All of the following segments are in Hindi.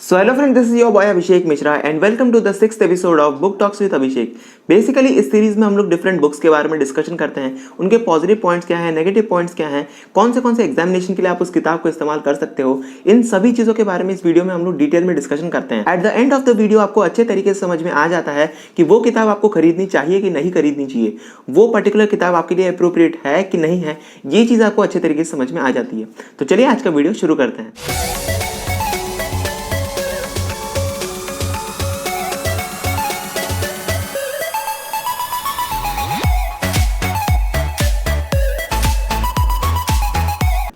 So hello friend, this is your boy Abhishek Mishra and welcome to the 6th episode of Book Talks with Abhishek. Basically इस सीरीज में हम लोग डिफरेंट बुक्स के बारे में डिस्कशन करते हैं, उनके पॉजिटिव पॉइंट्स क्या हैं, नेगेटिव पॉइंट्स क्या हैं, कौन से एग्जामिनेशन के लिए आप उस किताब को इस्तेमाल कर सकते हो। इन सभी चीज़ों के बारे में इस वीडियो में हम लोग डिटेल में डिस्कशन करते हैं। At the end of the video आपको अच्छे तरीके से समझ में आ जाता है कि वो किताब आपको खरीदनी चाहिए कि नहीं खरीदनी चाहिए, वो पर्टिकुलर किताब आपके लिए अप्रोप्रिएट है कि नहीं है, ये चीज़ आपको अच्छे तरीके से समझ में आ जाती है। तो चलिए आज का वीडियो शुरू करते हैं।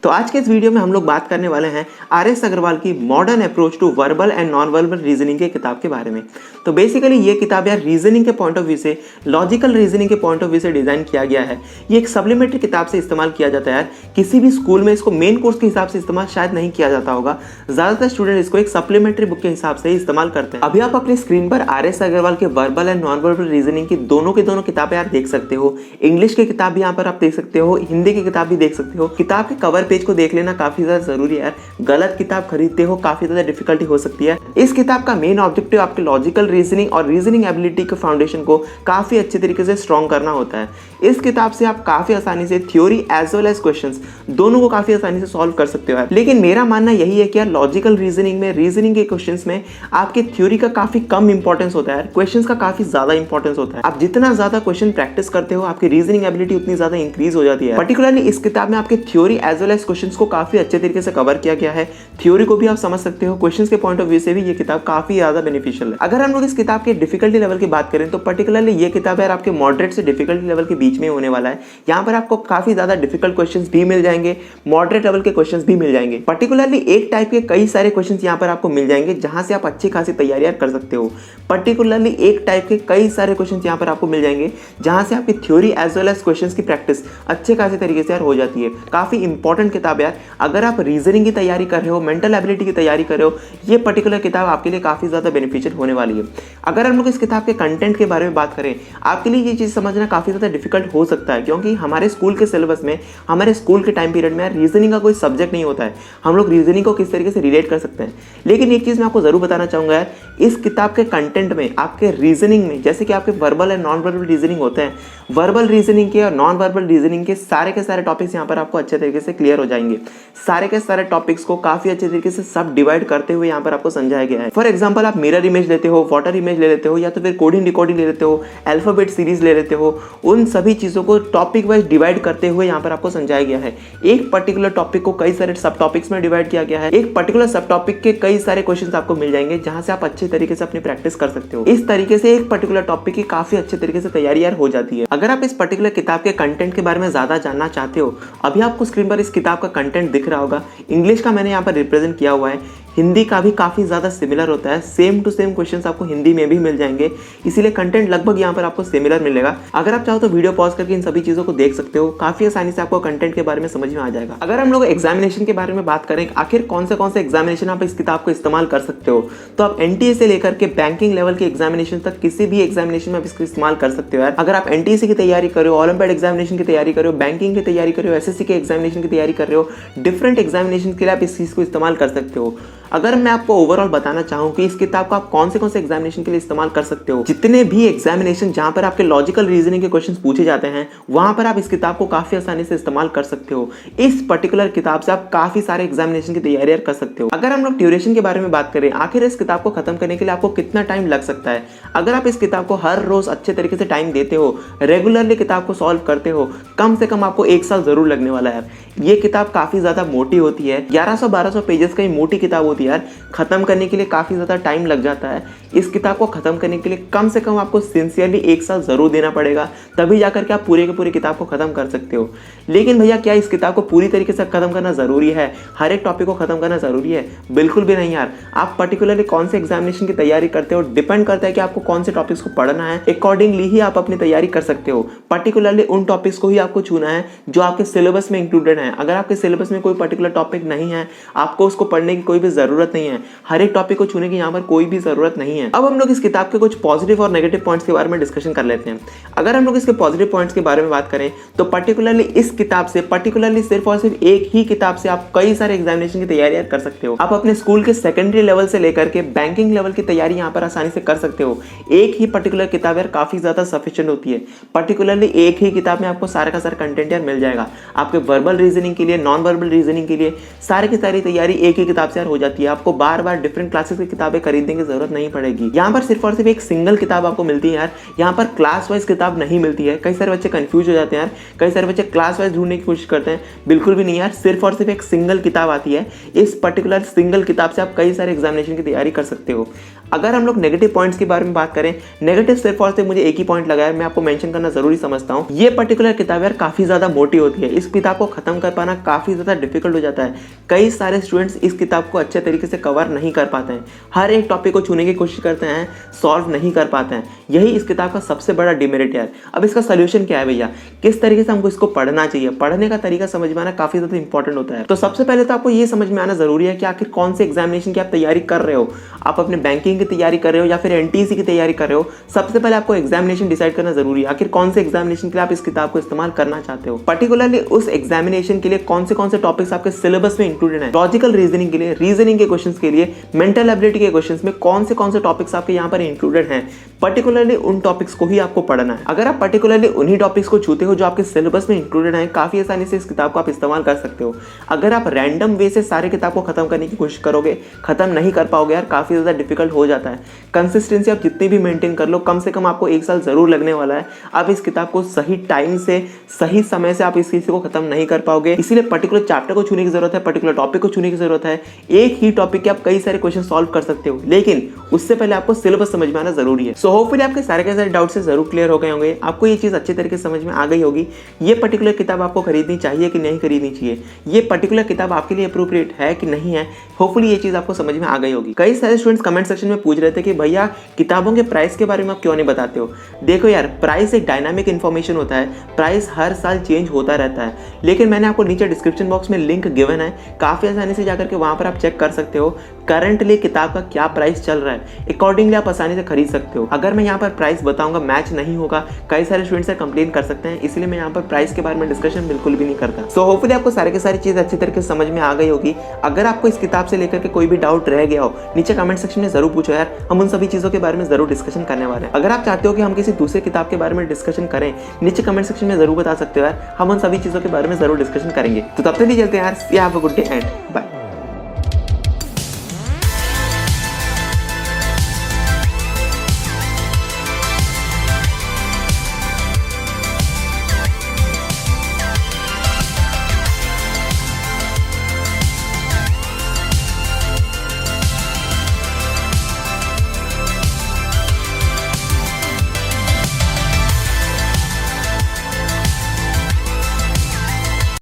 तो आज के इस वीडियो में हम लोग बात करने वाले हैं आर.एस. अग्रवाल की modern approach to verbal and non verbal reasoning के किताब के बारे में। तो बेसिकली ये किताब यार रीजनिंग के पॉइंट ऑफ व्यू से, लॉजिकल रीजनिंग के पॉइंट ऑफ व्यू से डिजाइन किया गया है। ये एक सप्लीमेंट्री किताब से इस्तेमाल किया जाता है यार, किसी भी स्कूल में इसको मेन कोर्स के हिसाब से इस्तेमाल शायद नहीं किया जाता होगा। ज्यादातर स्टूडेंट इसको एक सप्लीमेंट्री बुक के हिसाब से ही इस्तेमाल करते हैं। अभी आप अपने स्क्रीन पर आर.एस. अग्रवाल के verbal and non verbal reasoning की दोनों किताबें यार देख सकते हो। इंग्लिश की किताब भी यहाँ पर आप देख सकते हो, हिंदी की किताब भी देख सकते हो। किताब के कवर पेज को देख लेना काफी ज्यादा जरूरी है। गलत किताब खरीदते हो काफी ज्यादा डिफिकल्टी हो सकती है। इस किताब का मेन ऑब्जेक्टिव आपके लॉजिकल रीजनिंग और रीजनिंग एबिलिटी के फाउंडेशन को काफी अच्छे तरीके से स्ट्रॉन्ग करना होता है। इस किताब से आप काफी आसानी से theory as well as questions दोनों को काफी आसानी से सॉल्व कर सकते हो। लेकिन मेरा मानना यही है कि यार लॉजिकल रीजनिंग में, रीजनिंग के क्वेश्चंस में आपके थ्योरी का काफी कम इंपॉर्टेंस होता है, क्वेश्चंस का काफी ज्यादा इंपॉर्टेंस होता है। आप जितना ज्यादा क्वेश्चन प्रैक्टिस करते हो आपकी रीजनिंग एबिलिटी उतनी ज्यादा इंक्रीज हो जाती है। पर्टिकुलरली इस किताब में आपके theory as well as questions को काफी अच्छे तरीके से कवर किया गया है। थ्योरी को भी आप समझ सकते हो, क्वेश्चंस के पॉइंट ऑफ व्यू से भी ये किताब काफी ज्यादा बेनिफिशियल है। अगर हम लोग इस किताब के डिफिकल्टी लेवल की बात करें तो पर्टिकुलरली ये किताब यार आपके मॉडरेट से डिफिकल्टी लेवल के बीच में होने वाला है। यहाँ पर आपको काफी ज्यादा डिफिकल्ट क्वेश्चंस भी मिल जाएंगे, मॉडरेट लेवल के क्वेश्चंस भी मिल जाएंगे। पर्टिकुलरली एक टाइप के कई सारे क्वेश्चंस यहाँ पर आपको मिल जाएंगे जहां से आप अच्छी खासी तैयारियां कर सकते हो। पर्टिकुलरली एक टाइप के कई सारे क्वेश्चंस यहाँ पर आपको मिल जाएंगे जहां से आपकी theory as well as questions की प्रैक्टिस अच्छे खासे तरीके से यार हो जाती है। काफी इंपॉर्टेंट किताब यार, अगर आप रीजनिंग की तैयारी कर रहे हो, मेंटल एबिलिटी की तैयारी कर रहे हो, ये पर्टिकुलर किताब आपके लिए काफी ज्यादा बेनिफिशियल होने वाली है। अगर हम लोग इस किताब के कंटेंट के बारे में बात करें, आपके लिए ये चीज समझना काफी ज्यादा डिफिकल्ट हो सकता है क्योंकि हमारे स्कूल के सिलेबस में, हमारे स्कूल के टाइम पीरियड में रीजनिंग का कोई सब्जेक्ट नहीं होता है। हम लोग रीजनिंग को किस तरीके से रिलेट कर सकते हैं। लेकिन एक चीज मैं आपको जरूर बताना चाहूंगा यार, इस किताब के कंटेंट में, आपके रीजनिंग में, जैसे कि आपके verbal and non verbal reasoning होते हैं, वर्बल रीजनिंग के और नॉन वर्बल रीजनिंग के सारे टॉपिक्स यहाँ पर आपको अच्छे तरीके से क्लियर हो जाएंगे। सारे के सारे टॉपिक्स को काफी अच्छे तरीके से सब डिवाइड करते हुए यहाँ पर आपको समझाया गया है। फॉर एग्जांपल आप मिरर इमेज लेते हो, वाटर इमेज ले लेते हो, या तो फिर कोडिंग डिकोडिंग ले लेते हो, अल्फाबेट सीरीज ले लेते हो, उन सभी चीजों को टॉपिक वाइज डिवाइड करते हुए यहाँ पर आपको समझाया गया है। एक पर्टिकुलर टॉपिक को कई सारे सब टॉपिक्स में डिवाइड किया गया है। एक पर्टिकुलर सब टॉपिक के कई सारे क्वेश्चन आपको मिल जाएंगे जहां से आप अच्छे तरीके से अपनी प्रैक्टिस कर सकते हो। इस तरीके से एक पर्टिकुलर टॉपिक की काफी अच्छे तरीके से तैयारी यार हो जाती है। अगर आप इस पर्टिकुलर किताब के कंटेंट के बारे में ज्यादा जानना चाहते हो, अभी आपको स्क्रीन पर इस किताब का कंटेंट दिख रहा होगा। इंग्लिश का मैंने यहाँ पर रिप्रेजेंट किया हुआ है, हिंदी का भी काफ़ी ज़्यादा सिमिलर होता है। सेम टू सेम क्वेश्चंस आपको हिंदी में भी मिल जाएंगे, इसीलिए कंटेंट लगभग यहाँ पर आपको सिमिलर मिलेगा। अगर आप चाहो तो वीडियो पॉज करके इन सभी चीज़ों को देख सकते हो, काफ़ी आसानी से आपको कंटेंट के बारे में समझ में आ जाएगा। अगर हम लोग एग्जामिनेशन के बारे में बात करें, आखिर कौन से एग्जामिनेशन आप इस किताब को इस्तेमाल कर सकते हो, तो आप एनटीए से लेकर के बैंकिंग लेवल के एग्जामिनेशन तक किसी भी एग्जामिनेशन में आप इसको इस्तेमाल कर सकते हो यार। अगर आप एनटीएससी की तैयारी कर रहे हो, ओलंपियाड एग्जामिनेशन की तैयारी कर रहे हो, बैंकिंग की तैयारी कर रहे हो, एसएससी के एग्जामिनेशन की तैयारी कर रहे हो, डिफरेंट एग्जामिनेशन के लिए आप इस चीज़ को इस्तेमाल कर सकते हो। अगर मैं आपको ओवरऑल बताना चाहूं कि इस किताब को आप कौन से एग्जामिनेशन के लिए इस्तेमाल कर सकते हो, जितने भी एग्जामिनेशन जहां पर आपके लॉजिकल रीजनिंग के क्वेश्चंस पूछे जाते हैं, वहां पर आप इस किताब को काफी आसानी से इस्तेमाल कर सकते हो। इस पर्टिकुलर किताब से आप काफी सारे एग्जामिनेशन की तैयारी कर सकते हो। अगर हम लोग ड्यूरेशन के बारे में बात करें, आखिर इस किताब को खत्म करने के लिए आपको कितना टाइम लग सकता है, अगर आप इस किताब को हर रोज अच्छे तरीके से टाइम देते हो, रेगुलरली किताब को सॉल्व करते हो, कम से कम आपको 1 साल जरूर लगने वाला है। ये किताब काफी ज्यादा मोटी होती है, 1100-1200 पेजेस का ही मोटी किताब होती है यार। खत्म करने के लिए काफी ज्यादा टाइम लग जाता है। इस किताब को खत्म करने के लिए कम से कम आपको सिंसियरली 1 साल जरूर देना पड़ेगा, तभी जाकर के आप पूरे के पूरे किताब को खत्म कर सकते हो। लेकिन भैया क्या इस किताब को पूरी तरीके से खत्म करना जरूरी है, हर एक टॉपिक को खत्म करना जरूरी है? बिल्कुल भी नहीं यार। आप पर्टिकुलरली कौन से एग्जामिनेशन की तैयारी करते हो, डिपेंड करता है कि आपको कौन से टॉपिक्स को पढ़ना है, अकॉर्डिंगली ही आप अपनी तैयारी कर सकते हो। पर्टिकुलरली उन टॉपिक्स को ही आपको चुना है जो आपके सिलेबस में इंक्लूडेड है। अगर आपके सिलेबस में कोई पर्टिकुलर टॉपिक नहीं है, आपको उसको पढ़ने की कोई भी जरूरत नहीं है, हर एक टॉपिक को छूने की यहाँ पर कोई भी जरूरत नहीं है। अब हम लोग इस किताब के कुछ पॉजिटिव और नेगेटिव पॉइंट्स के बारे में डिस्कशन कर लेते हैं। अगर हम लोग इसके पॉजिटिव पॉइंट्स के बारे में बात करें तो पर्टिकुलरली इस किताब से, पर्टिकुलरली सिर्फ और सिर्फ एक ही किताब से आप कई सारे एग्जामिनेशन की तैयारियां कर सकते हो। आप अपने स्कूल के सेकेंडरी लेवल से लेकर के बैंकिंग लेवल की तैयारी यहाँ पर आसानी से कर सकते हो। एक ही पर्टिकुलर किताब यार काफी ज्यादा सफिशिएंट होती है। पर्टिकुलरली एक ही किताब में आपको सारा का सारा कंटेंट यार मिल जाएगा। आपके वर्बल रीजनिंग के लिए, नॉन वर्बल रीजनिंग के लिए सारी की सारी तैयारी एक ही किताब से यार हो जाती है। आपको बार बार डिफरेंट क्लासेस की किताबें खरीदने की जरूरत नहीं पड़ेगी। यहाँ पर सिर्फ और सिर्फ एक सिंगल किताब आपको मिलती है यार। यहाँ पर क्लास वाइज किताब नहीं मिलती है। कई सारे बच्चे कंफ्यूज हो जाते हैं यार, कई सारे बच्चे क्लास वाइज ढूंढने की कोशिश करते हैं। बिल्कुल भी नहीं यार, सिर्फ और सिर्फ एक सिंगल किताब आती है। इस पर्टिकुलर सिंगल किताब से आप कई सारे एग्जामिनेशन की तैयारी कर सकते हो। अगर हम लोग नेगेटिव पॉइंट्स के बारे में बात करें, नेगेटिव सिर्फ और सिर्फ मुझे एक ही पॉइंट लगा है, मैं आपको मेंशन करना जरूरी समझता हूँ। ये पर्टिकुलर किताब यार काफी ज्यादा मोटी होती है। इस किताब को खत्म कर पाना काफी ज्यादा डिफिकल्ट हो जाता है। कई सारे स्टूडेंट्स इस किताब को अच्छे तरीके से कवर नहीं कर पाते हैं, हर एक टॉपिक को छूने की कोशिश करते हैं, सॉल्व नहीं कर पाते हैं। यही इस किताब का सबसे बड़ा डिमेरिट है। अब इसका सोल्यूशन क्या है भैया, किस तरीके से हमको इसको पढ़ना चाहिए, पढ़ने का तरीका समझ में आना काफी ज्यादा इंपॉर्टेंट होता है। तो सबसे पहले तो आपको ये समझ में आना जरूरी है कि आखिर कौन से एग्जामिनेशन की आप तैयारी कर रहे हो। आप अपने बैंकिंग की तैयारी कर रहे हो या फिर एनटीसी की तैयारी कर रहे हो, सबसे पहले आपको एग्जामिनेशन डिसाइड करना जरूरी है। आखिर कौन से एग्जामिनेशन के लिए आप इस किताब को इस्तेमाल करना चाहते हो, पर्टिकुलरली उस एग्जामिनेशन के लिए कौन से टॉपिक्स आपके सिलेबस में इंक्लूडेड है। लॉजिकल रीजनिंग के लिए, रीजनिंग के क्वेश्चंस के लिए, मेंटल एबिलिटी के क्वेश्चंस में कौन से टॉपिक्स आपके यहाँ पर इंक्लूडेड हैं, पर्टिकुलरली उन टॉपिक्स को ही आपको पढ़ना है। अगर आप पर्टिकुलरली उन्हीं टॉपिक्स को छूते हो जो आपके सिलेबस में इंक्लूडेड है, काफी आसानी से इस किताब को आप इस्तेमाल कर सकते हो। अगर आप रैंडम वे से सारे किताब को खत्म करने की कोशिश करोगे, खत्म नहीं कर पाओगे यार, काफी ज्यादा डिफिकल्ट हो जाता है। कंसिस्टेंसी आप जितनी भी मेंटेन कर लो, कम से कम आपको 1 साल जरूर लगने वाला है। आप इस किताब को सही टाइम से, सही समय से आप इस चीज को खत्म नहीं कर पाओगे। इसीलिए पर्टिकुलर चैप्टर को छूने की जरूरत है, पर्टिकुलर टॉपिक को छूने की जरूरत है। एक ही टॉपिक के आप कई सारे क्वेश्चन सॉल्व कर सकते हो, लेकिन उससे पहले आपको सिलेबस समझ में आना जरूरी है। सो होपफुली आपके सारे के सारे डाउट्स जरूर क्लियर हो गए होंगे, आपको ये चीज अच्छे तरीके से समझ में आ गई होगी। ये पर्टिकुलर किताब आपको खरीदनी चाहिए कि नहीं खरीदनी चाहिए, ये पर्टिकुलर किताब आपके लिए अप्रोप्रिएट है कि नहीं है, होपफुली ये चीज आपको समझ में आ गई होगी। कई सारे स्टूडेंट्स कमेंट सेक्शन में पूछ रहे थे कि भैया किताबों के प्राइस के बारे में आप क्यों नहीं बताते हो। देखो यार, प्राइस एक डायनामिक इन्फॉर्मेशन होता है, प्राइस हर साल चेंज होता रहता है। लेकिन मैंने आपको नीचे डिस्क्रिप्शन बॉक्स में लिंक गिवन है, काफी आसानी से जाकर के वहां पर आप चेक कर सकते हो करंटली किताब का क्या प्राइस चल रहा है। अकॉर्डिंगली आप आसानी से खरीद सकते हो। अगर मैं यहाँ पर प्राइस बताऊंगा मैच नहीं होगा, कई सारे स्टूडेंट्स कंप्लेन कर सकते हैं, इसलिए मैं यहाँ पर प्राइस के बारे में डिस्कशन बिल्कुल भी नहीं करता। सो होपफुली आपको सारे के सारी चीज अच्छी तरीके से समझ में आ गई होगी। अगर आपको इस किताब से लेकर के कोई भी डाउट रह गया हो, नीचे कमेंट सेक्शन में जरूर पूछो यार, हम उन सभी चीजों के बारे में जरूर डिस्कशन करने वाले हैं। अगर आप चाहते हो कि हम किसी दूसरे किताब के बारे में डिस्कशन करें, नीचे कमेंट सेक्शन में जरूर बता सकते हो यार, हम उन सभी चीजों के बारे में जरूर डिस्कशन करेंगे। तो तब तक नहीं चलते यार, have a good day and bye.